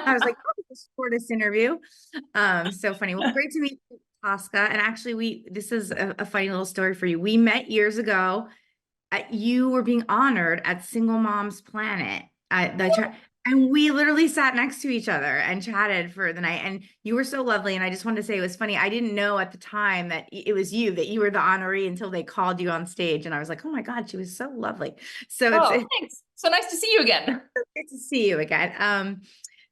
I was like, oh, this for this interview. So funny. Well, great to meet you, Tosca. And actually, this is a funny little story for you. We met years ago. You were being honored at Single Moms Planet at and we literally sat next to each other and chatted for the night. And you were so lovely. And I just wanted to say it was funny. I didn't know at the time that it was you, that you were the honoree until they called you on stage. And I was like, oh my God, she was so lovely. So Oh, it's thanks. So nice to see you again. good to see you again.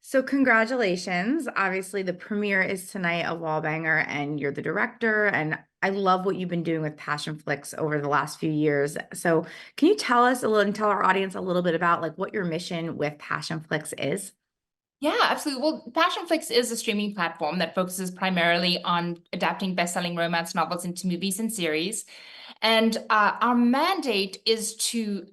So congratulations. Obviously, the premiere is tonight of Wallbanger, and you're the director. And I love what you've been doing with Passionflix over the last few years. So can you tell us a little and tell our audience a little bit about like what your mission with Passionflix is? Yeah, absolutely. Well, Passionflix is a streaming platform that focuses primarily on adapting best-selling romance novels into movies and series. And our mandate is to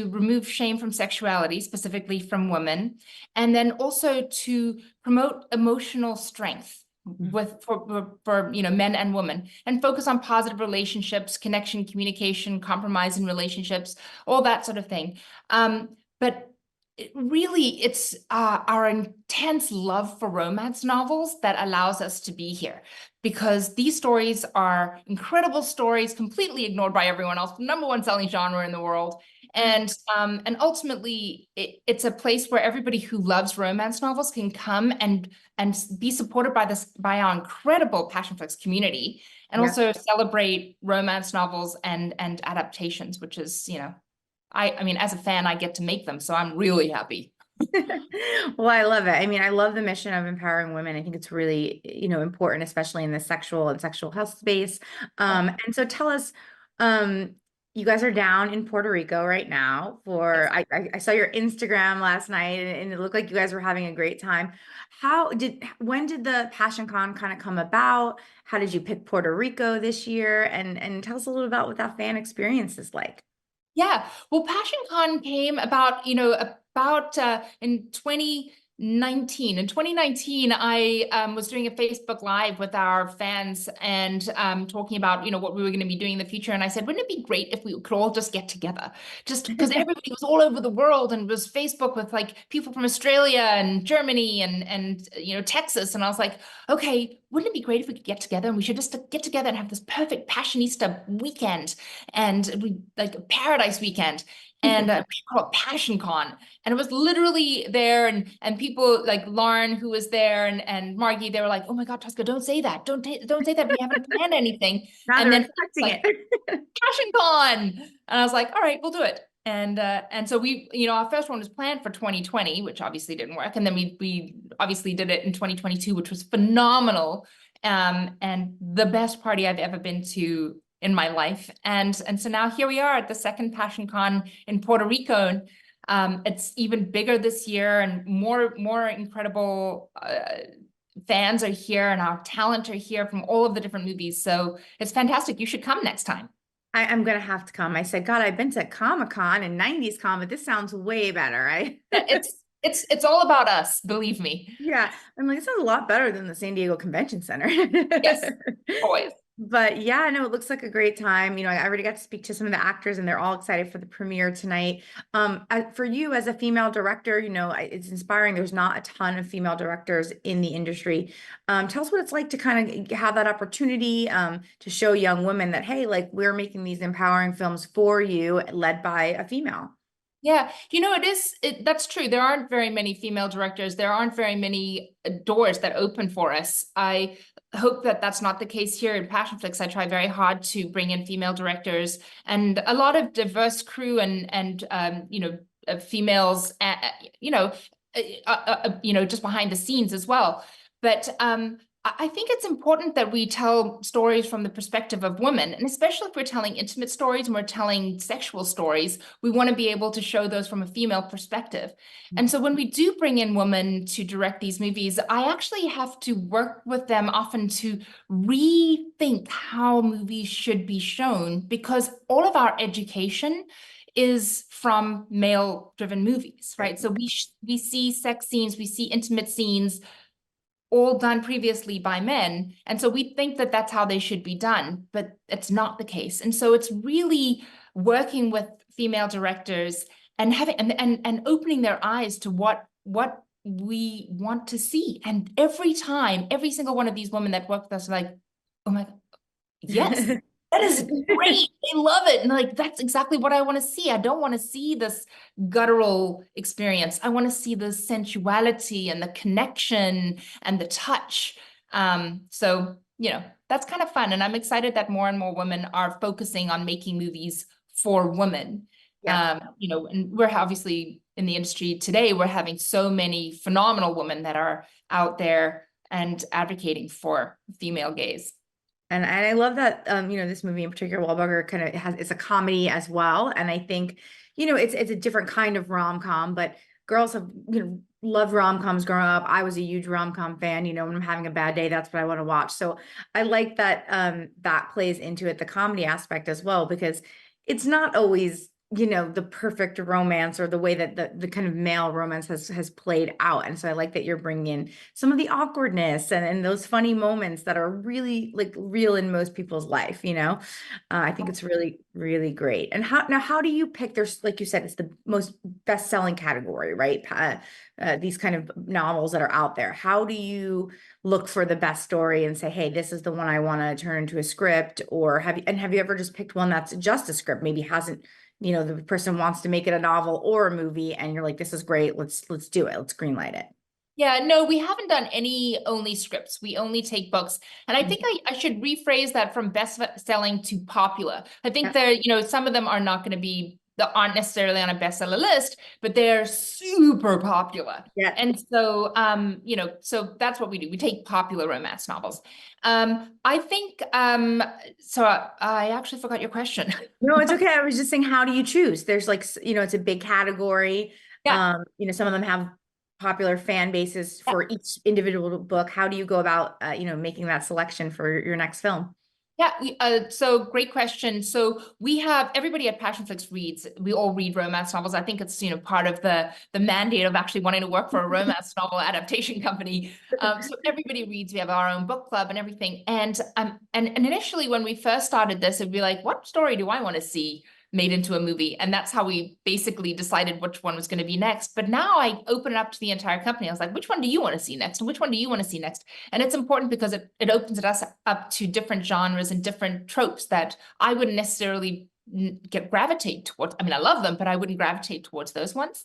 remove shame from sexuality, specifically from women, and then also to promote emotional strength for men and women, and focus on positive relationships, connection, communication, compromise in relationships, all that sort of thing. But it's our intense love for romance novels that allows us to be here, because these stories are incredible stories, completely ignored by everyone else, number one selling genre in the world. And ultimately, it's a place where everybody who loves romance novels can come and be supported by our incredible Passionflix community, and Yeah. also celebrate romance novels and adaptations, which is, I mean, as a fan, I get to make them, so I'm really happy. Well, I love it. I mean, I love the mission of empowering women. I think it's really, important, especially in the sexual and sexual health space. And so tell us, you guys are down in Puerto Rico right now for, Yes. I saw your Instagram last night and it looked like you guys were having a great time. When did the PassionCon kind of come about? How did you pick Puerto Rico this year? And tell us a little about what that fan experience is like. Yeah, well, PassionCon came about, in 2019. In 2019, I was doing a Facebook Live with our fans and talking about, what we were going to be doing in the future. And I said, wouldn't it be great if we could all just get together? Just because everybody was all over the world and was Facebook with like people from Australia and Germany and Texas. And I was like, okay, wouldn't it be great if we could get together, and we should just get together and have this perfect Passionista weekend, and we like a paradise weekend, and we call it PassionCon. And it was literally there, and people like Lauren, who was there, and Margie, they were like, oh my God, Tosca, don't say that. Don't say that. We haven't planned anything. Now And they're then it's expecting like it. PassionCon. And I was like, all right, we'll do it. And so we, our first one was planned for 2020, which obviously didn't work. And then we obviously did it in 2022, which was phenomenal. And the best party I've ever been to in my life. And so now here we are at the second PassionCon in Puerto Rico. It's even bigger this year, and more incredible fans are here, and our talent are here from all of the different movies. So it's fantastic. You should come next time. I'm gonna have to come. I said, God, I've been to Comic-Con and 90s Con, but this sounds way better, right? Yeah, it's all about us, believe me. Yeah, I'm like, it sounds a lot better than the San Diego Convention Center. Yes, always. But yeah, no, it looks like a great time. I already got to speak to some of the actors and they're all excited for the premiere tonight. For you as a female director, it's inspiring. There's not a ton of female directors in the industry. Tell us what it's like to kind of have that opportunity to show young women that, hey, like we're making these empowering films for you, led by a female. Yeah, that's true. There aren't very many female directors. There aren't very many doors that open for us. I hope that that's not the case here in Passionflix. I try very hard to bring in female directors and a lot of diverse crew and females, just behind the scenes as well. But I think it's important that we tell stories from the perspective of women, and especially if we're telling intimate stories and we're telling sexual stories, we want to be able to show those from a female perspective. And so when we do bring in women to direct these movies, I actually have to work with them often to rethink how movies should be shown, because all of our education is from male-driven movies, right? So we see sex scenes, we see intimate scenes, all done previously by men. And so we think that that's how they should be done, but it's not the case. And so it's really working with female directors and having and opening their eyes to what we want to see. And every time, every single one of these women that work with us are like, oh my God, yes, that is great. They love it. And like, that's exactly what I want to see. I don't want to see this guttural experience. I want to see the sensuality and the connection and the touch. So, you know, that's kind of fun. And I'm excited that more and more women are focusing on making movies for women. Yeah. You know, and we're obviously in the industry today, we're having so many phenomenal women that are out there and advocating for female gaze. And I love that, you know, this movie in particular, Wallbanger, kind of it's a comedy as well. And I think, you know, it's a different kind of rom-com, but girls have, you know, loved rom-coms growing up. I was a huge rom-com fan. You know, when I'm having a bad day, that's what I want to watch. So I like that that plays into it, the comedy aspect as well, because it's not always, you know, the perfect romance or the way that the kind of male romance has played out. And so I like that you're bringing in some of the awkwardness and those funny moments that are really like real in most people's life, you know. I think it's really, really great. And how do you pick? There's, like you said, it's the most best-selling category, right? These kind of novels that are out there. How do you look for the best story and say, hey, this is the one I want to turn into a script? Or have you ever just picked one that's just a script, maybe hasn't, you know, the person wants to make it a novel or a movie and you're like, this is great, let's do it, let's greenlight it? Yeah, no, we haven't done any only scripts. We only take books. And I think I should rephrase that from best selling to popular. I think Yeah. there, you know, some of them are not going to be, that aren't necessarily on a bestseller list, but they're super popular. Yeah. And so, you know, so that's what we do. We take popular romance novels. I think, so I actually forgot your question. No, it's okay. I was just saying, how do you choose? There's like, you know, it's a big category. Yeah. You know, some of them have popular fan bases for each individual book. How do you go about, you know, making that selection for your next film? Yeah, so great question. So we have everybody at Passionflix reads. We all read romance novels. I think it's, you know, part of the mandate of actually wanting to work for a romance novel adaptation company. So everybody reads. We have our own book club and everything. And initially when we first started this, it'd be like, what story do I want to see made into a movie? And that's how we basically decided which one was going to be next. But now I open it up to the entire company. I was like, which one do you want to see next? And which one do you want to see next? And it's important because it opens us up to different genres and different tropes that I wouldn't necessarily gravitate towards. I mean, I love them, but I wouldn't gravitate towards those ones.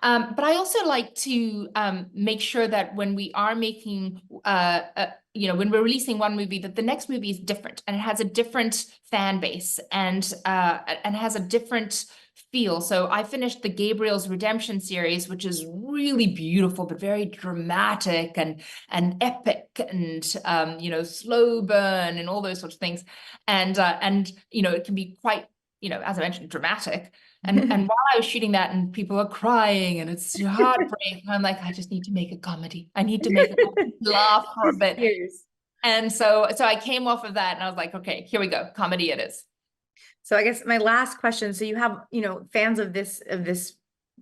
But I also like to make sure that when we are making, you know, when we're releasing one movie, that the next movie is different and it has a different fan base and has a different feel. So I finished the Gabriel's Redemption series, which is really beautiful, but very dramatic and epic and, you know, slow burn and all those sorts of things. And, you know, it can be quite, you know, as I mentioned, dramatic. And while I was shooting that and people are crying and it's heartbreak, I'm like, I just need to make a comedy. I need to make a comedy, laugh for a bit. Years. And so I came off of that and I was like, okay, here we go. Comedy it is. So I guess my last question, so you have, you know, fans of this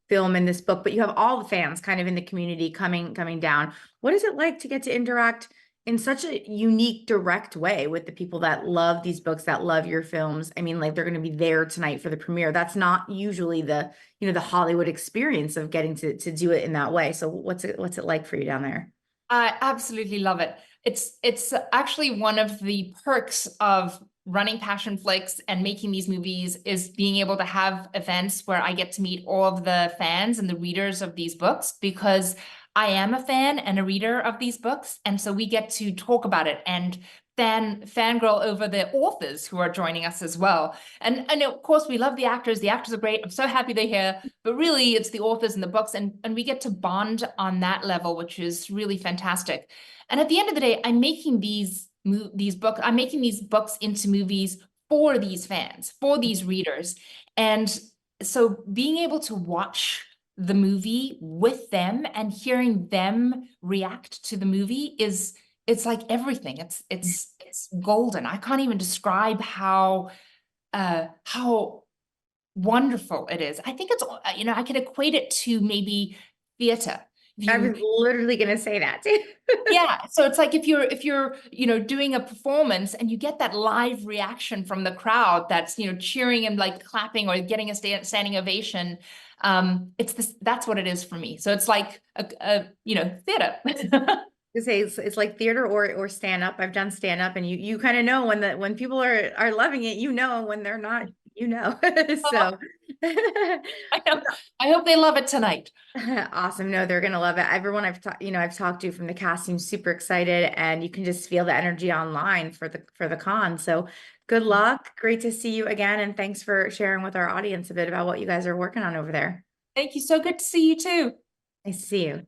film and this book, but you have all the fans kind of in the community coming down. What is it like to get to interact in such a unique, direct way with the people that love these books, that love your films? I mean, like they're going to be there tonight for the premiere. That's not usually the, you know, the Hollywood experience of getting to do it in that way. So what's it like for you down there? I absolutely love it. It's actually one of the perks of running Passionflix and making these movies is being able to have events where I get to meet all of the fans and the readers of these books, because I am a fan and a reader of these books. And so we get to talk about it and fangirl over the authors who are joining us as well. And of course we love the actors. The actors are great. I'm so happy they're here, but really it's the authors and the books, and we get to bond on that level, which is really fantastic. And at the end of the day, I'm making these books into movies for these fans, for these readers. And so being able to watch the movie with them and hearing them react to the movie it's like everything. It's golden. I can't even describe how wonderful it is. I think it's, you know, I could equate it to maybe theater. If I you was literally gonna say that too. Yeah, so it's like if you're doing a performance and you get that live reaction from the crowd that's cheering and like clapping or getting a standing ovation, that's what it is for me. So it's like a theater. To say it's like theater or stand up. I've done stand up, and you kind of know when people are loving it, and when they're not, so I know. I hope they love it tonight. awesome. No, they're gonna love it. Everyone I've talked to from the cast seems super excited, and you can just feel the energy online for the con. So good luck. Great to see you again, and thanks for sharing with our audience a bit about what you guys are working on over there. Thank you. So good to see you too. Nice to see you.